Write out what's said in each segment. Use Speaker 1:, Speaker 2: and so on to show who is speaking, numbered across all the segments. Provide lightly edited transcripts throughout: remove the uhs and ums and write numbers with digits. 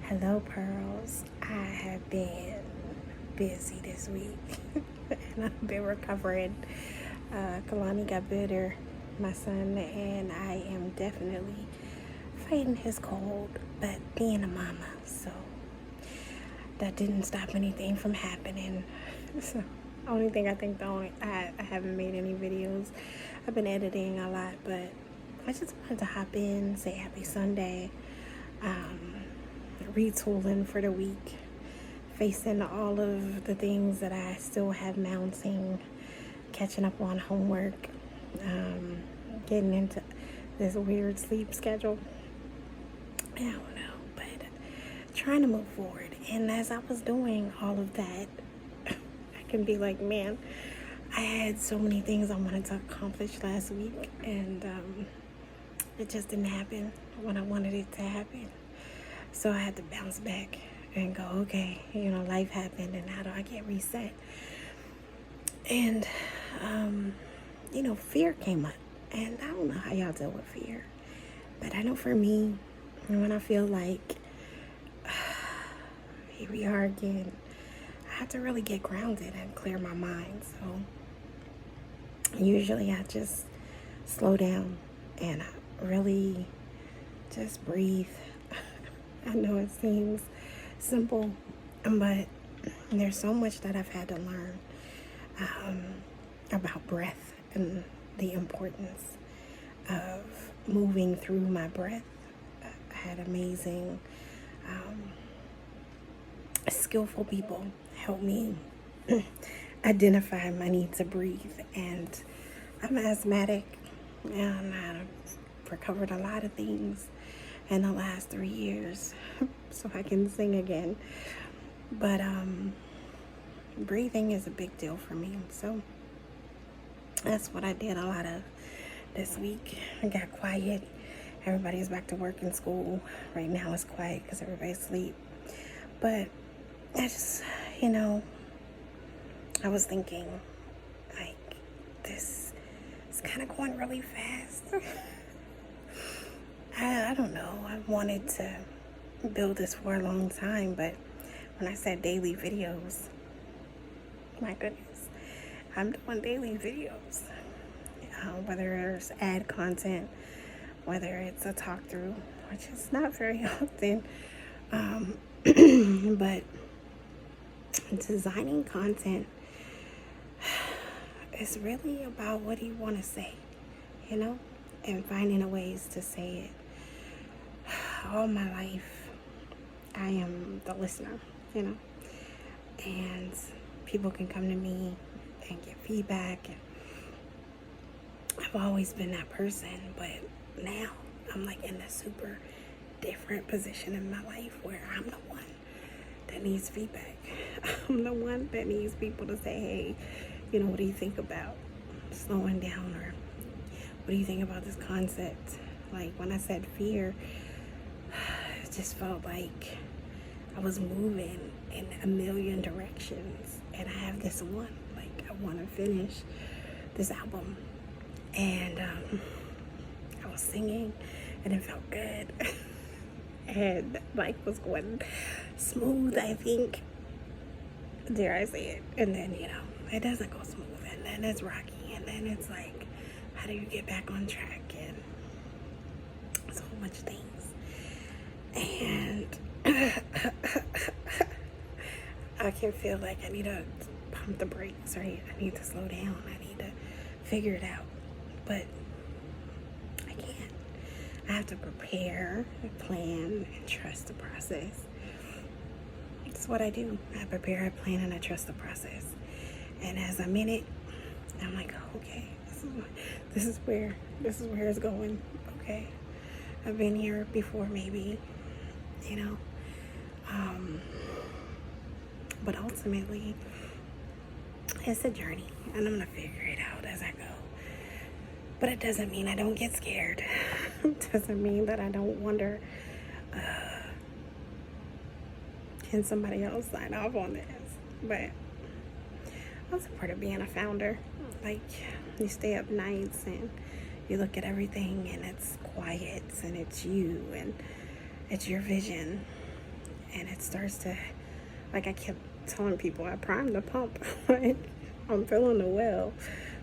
Speaker 1: Hello, Pearls. I have been busy this week and I've been recovering. Kalani got better, my son, and I am definitely fighting his cold, but being a mama, so that didn't stop anything from happening. So, only thing I think I haven't made any videos. I've been editing a lot, but I just wanted to hop in, say happy Sunday. Retooling for the week, facing all of the things that I still have mounting, catching up on homework, getting into this weird sleep schedule. I don't know, but trying to move forward. And as I was doing all of that, I can be like, man, I had so many things I wanted to accomplish last week, and it just didn't happen when I wanted it to happen. So I had to bounce back and go, okay, life happened, and how do I get reset? And, fear came up. And I don't know how y'all deal with fear. But I know for me, when I feel like, here we are again, I have to really get grounded and clear my mind. So usually I just slow down and I really just breathe. I know it seems simple, but there's so much that I've had to learn about breath and the importance of moving through my breath. I had amazing, skillful people help me identify my need to breathe. And I'm asthmatic, and I've recovered a lot of things in the last 3 years, so I can sing again. But breathing is a big deal for me, so that's what I did a lot of this week. I got quiet. Everybody's back to work and school. Right now it's quiet because everybody's asleep. But I just, I was thinking, like, this is kind of going really fast. I don't know. I've wanted to build this for a long time, but when I said daily videos, my goodness, I'm doing daily videos. Whether it's ad content, whether it's a talk through, which is not very often, but designing content is really about what do you want to say, and finding ways to say it. All my life, I am the listener, and people can come to me and get feedback. I've always been that person, but now I'm like in a super different position in my life where I'm the one that needs feedback. I'm the one that needs people to say, hey, what do you think about slowing down, or what do you think about this concept? Like when I said fear, it just felt like I was moving in a million directions, and I have this one, like I want to finish this album, and I was singing and it felt good and life was going smooth, I think, dare I say it, and then it doesn't go smooth, and then it's rocky, and then it's like, how do you get back on track? And so much things, and I can feel like I need to pump the brakes, right? I need to slow down. I need to figure it out. But I can't. I have to prepare, plan, and trust the process. That's what I do. I prepare, I plan, and I trust the process. And as I'm in it, I'm like, okay, this is where it's going. Okay. I've been here before, maybe, but ultimately it's a journey, and I'm gonna figure it out as I go. But it doesn't mean I don't get scared. It doesn't mean that I don't wonder, can somebody else sign off on this? But that's a part of being a founder. Like, you stay up nights and you look at everything, and it's quiet, and it's you, and it's your vision. and it starts to, like I kept telling people, I primed the pump. Like, I'm filling the well.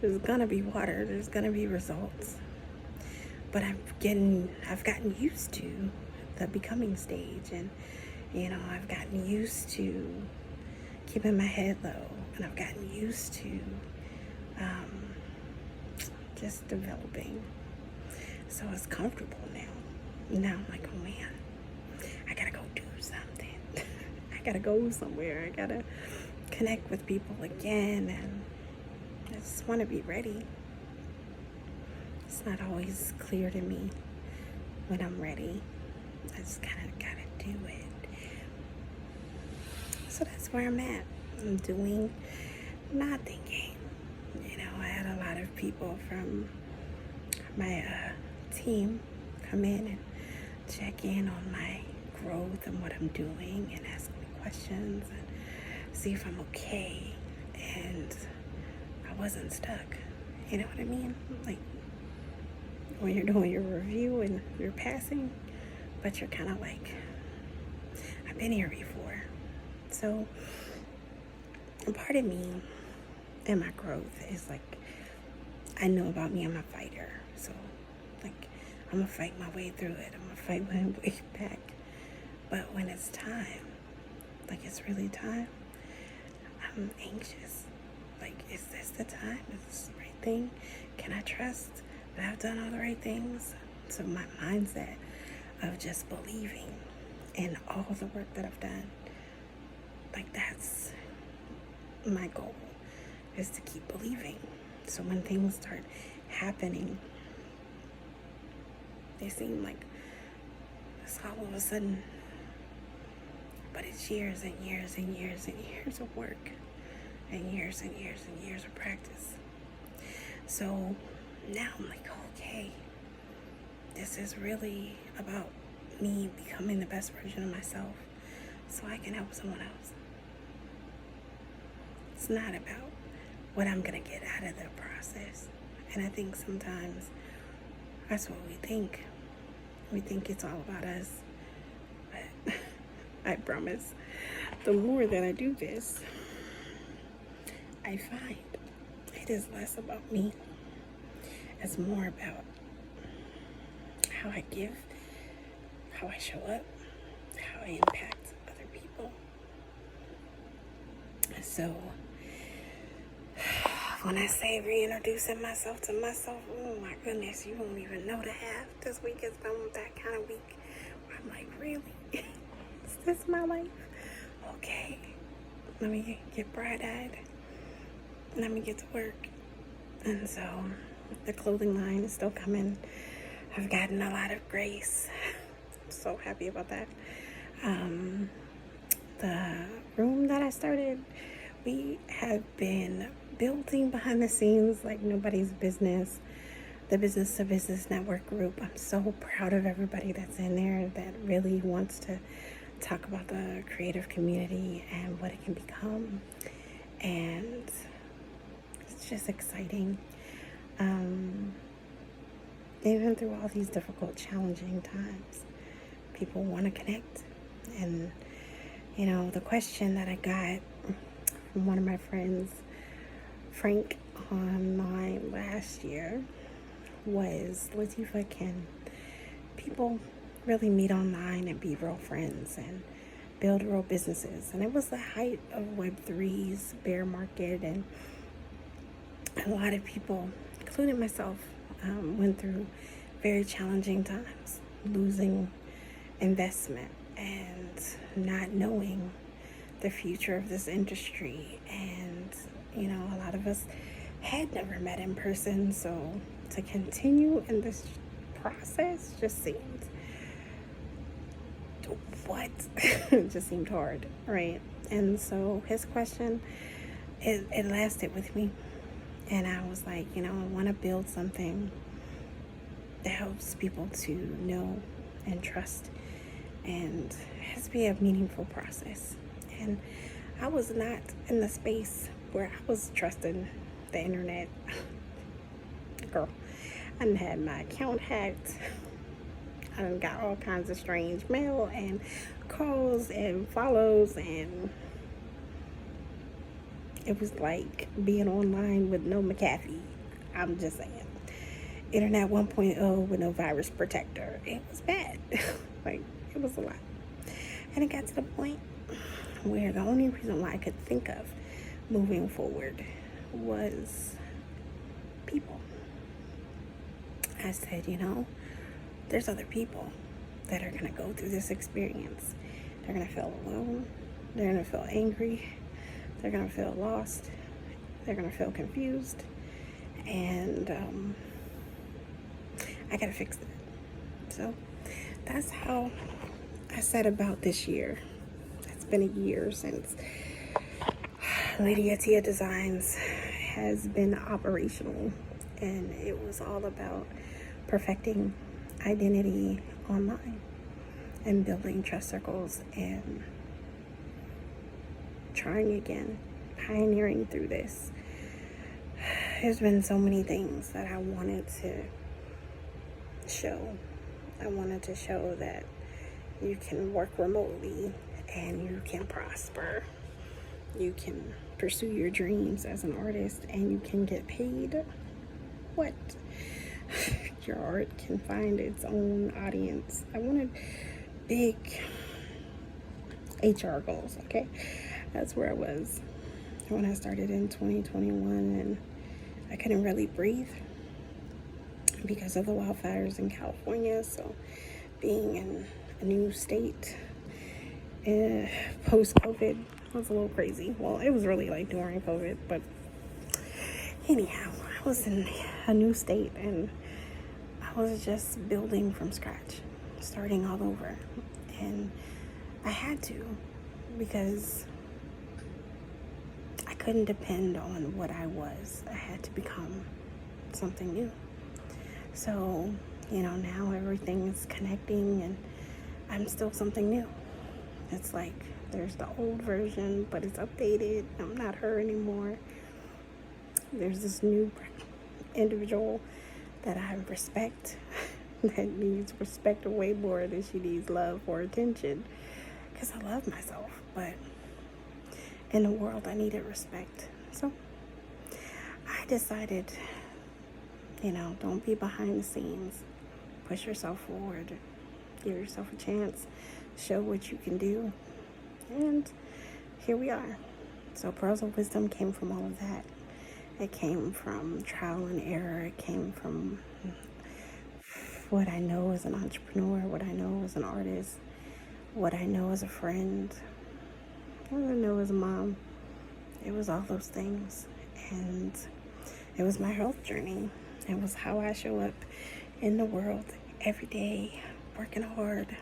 Speaker 1: There's gonna be water. There's gonna be results. But I've gotten used to the becoming stage, and I've gotten used to keeping my head low, and I've gotten used to just developing. So it's comfortable now. Now I'm like, oh man, I gotta go do something. I gotta go somewhere. I gotta connect with people again, and I just want to be ready. It's not always clear to me when I'm ready. I just kind of gotta do it. So that's where I'm at. I'm doing, not thinking. I had a lot of people from my team come in and check in on my growth and what I'm doing, and ask me questions and see if I'm okay. And I wasn't stuck. You know what I mean? Like, when you're doing your review and you're passing, but you're kind of like, I've been here before. So a part of me and my growth is like, I know about me, I'm a fighter. So like, I'm gonna fight my way through it. I'm gonna fight my way back. But when it's time, like it's really time, I'm anxious. Like, is this the time? Is this the right thing? Can I trust that I've done all the right things? So my mindset of just believing in all the work that I've done, like that's my goal, is to keep believing. So when things start happening, they seem like it's all of a sudden, but it's years and years and years and years of work, and years and years and years of practice. So now I'm like, okay, this is really about me becoming the best version of myself so I can help someone else. It's not about what I'm gonna get out of the process. And I think sometimes that's what we think. We think it's all about us. But I promise, the more that I do this, I find it is less about me. It's more about how I give, how I show up, how I impact other people. So when I say reintroducing myself to myself, oh my goodness, you won't even know the half. This week has been that kind of week where I'm like, really? Is this my life? Okay, let me get bright-eyed. Let me get to work. And so the clothing line is still coming. I've gotten a lot of grace. I'm so happy about that. The room that I started, we have been building behind the scenes like nobody's business. The Business to Business Network group, I'm so proud of everybody that's in there that really wants to talk about the creative community and what it can become. And it's just exciting. Even through all these difficult, challenging times, people want to connect. And the question that I got from one of my friends, Frank, online last year was, Latifa, can people really meet online and be real friends and build real businesses? And it was the height of Web3's bear market, and a lot of people, including myself, went through very challenging times, losing investment and not knowing the future of this industry. And a lot of us had never met in person, so to continue in this process just seemed it just seemed hard, right? And so his question, it lasted with me, and I was like, I want to build something that helps people to know and trust, and it has to be a meaningful process. And I was not in the space where I was trusting the internet. Girl, I done had my account hacked. I done got all kinds of strange mail and calls and follows, and it was like being online with no McAfee. I'm just saying. Internet 1.0 with no virus protector. It was bad. Like, it was a lot. And it got to the point where the only reason why I could think of moving forward was people. I said, there's other people that are going to go through this experience. They're going to feel alone. They're going to feel angry. They're going to feel lost. They're going to feel confused. And I got to fix it. So that's how I set about this year. It's been a year since Lady Atia Designs has been operational. And it was all about perfecting identity online and building trust circles and trying again, pioneering through this. There's been so many things that I wanted to show. I wanted to show that you can work remotely and you can prosper. You can pursue your dreams as an artist and you can get paid what? Your art can find its own audience. I wanted big HR goals, okay? That's where I was when I started in 2021, and I couldn't really breathe because of the wildfires in California. So being in a new state post-COVID was a little crazy. Well, it was really like during COVID, but anyhow, I was in a new state and I was just building from scratch, starting all over. And I had to, because I couldn't depend on what I was. I had to become something new. So, now everything is connecting and I'm still something new. It's like there's the old version, but it's updated. I'm not her anymore. There's this new individual that I respect that needs respect way more than she needs love or attention, because I love myself, but in the world I needed respect. So I decided, don't be behind the scenes. Push yourself forward. Give yourself a chance. Show what you can do. And here we are. So Pearls of Wisdom came from all of that. It came from trial and error. It came from what I know as an entrepreneur, what I know as an artist, what I know as a friend, what I know as a mom. It was all those things. And it was my health journey. It was how I show up in the world every day, working hard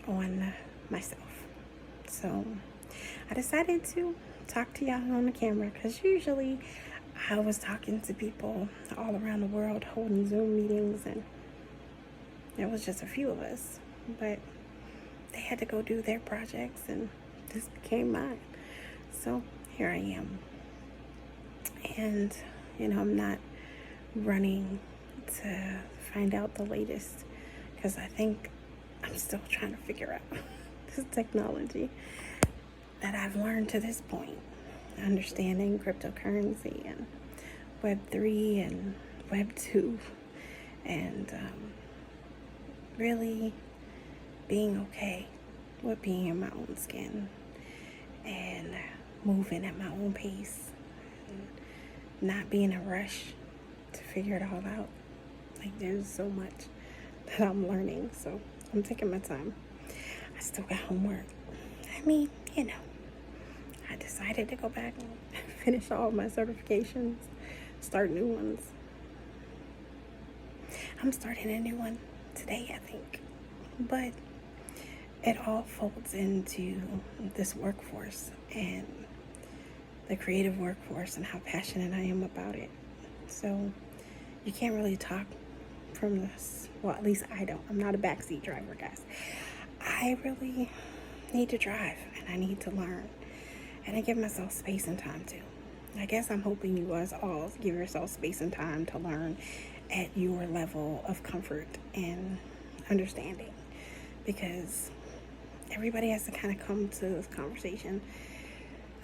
Speaker 1: on myself. So I decided to talk to y'all on the camera, because usually I was talking to people all around the world, holding Zoom meetings, and there was just a few of us, but they had to go do their projects and this became mine. So here I am. And I'm not running to find out the latest, because I think I'm still trying to figure out this technology that I've learned to this point, understanding cryptocurrency and Web3 and Web2, and really being okay with being in my own skin and moving at my own pace and not being in a rush to figure it all out. Like, there's so much that I'm learning, so I'm taking my time. I still got homework. I decided to go back and finish all my certifications, start new ones. I'm starting a new one today, I think. But it all folds into this workforce and the creative workforce and how passionate I am about it. So you can't really talk from this. Well, at least I don't. I'm not a backseat driver, guys. I really need to drive and I need to learn. And I give myself space and time too. I guess I'm hoping you guys all give yourself space and time to learn at your level of comfort and understanding, because everybody has to kind of come to this conversation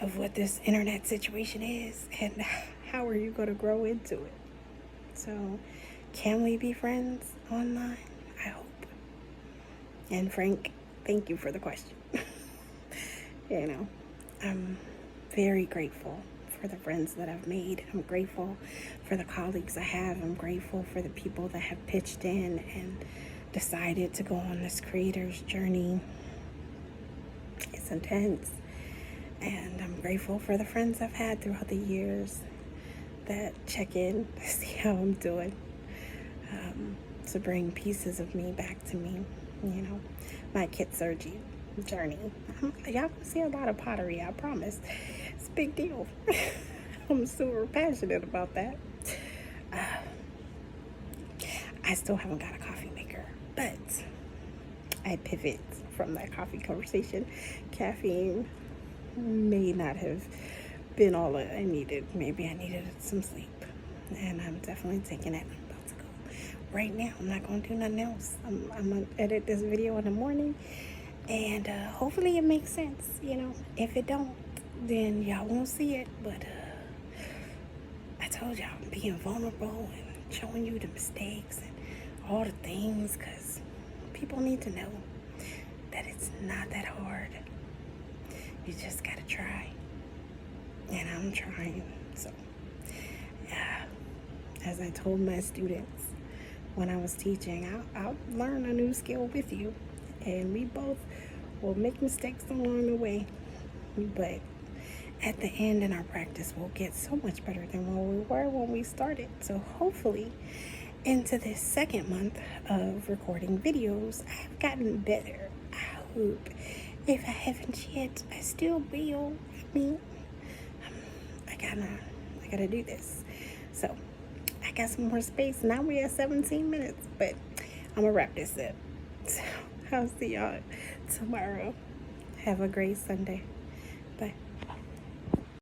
Speaker 1: of what this internet situation is and how are you going to grow into it. So, can we be friends online? I hope. And Frank, thank you for the question. You know, I'm very grateful for the friends that I've made. I'm grateful for the colleagues I have. I'm grateful for the people that have pitched in and decided to go on this creator's journey. It's intense. And I'm grateful for the friends I've had throughout the years that check in to see how I'm doing, to bring pieces of me back to me. You know, my kit surgery journey. Y'all can see a lot of pottery, I promise. It's a big deal. I'm super passionate about that. I still haven't got a coffee maker, but I pivot from that coffee conversation. Caffeine may not have been all that I needed. Maybe I needed some sleep, and I'm definitely taking it. I'm about to go right now. I'm not going to do nothing else. I'm going to edit this video in the morning, and hopefully it makes sense. You know, if it don't, then y'all won't see it. But I told y'all, I'm being vulnerable and showing you the mistakes and all the things, because people need to know that it's not that hard. You just gotta try, and I'm trying. So, yeah, as I told my students when I was teaching, I'll learn a new skill with you, and we both will make mistakes along the way, but at the end in our practice, we'll get so much better than where we were when we started. So hopefully, into this second month of recording videos, I've gotten better. I hope. If I haven't yet, I still will. I mean, I gotta do this. So, I got some more space. Now we're at 17 minutes, but I'm gonna wrap this up. So, I'll see y'all tomorrow. Have a great Sunday. Bye.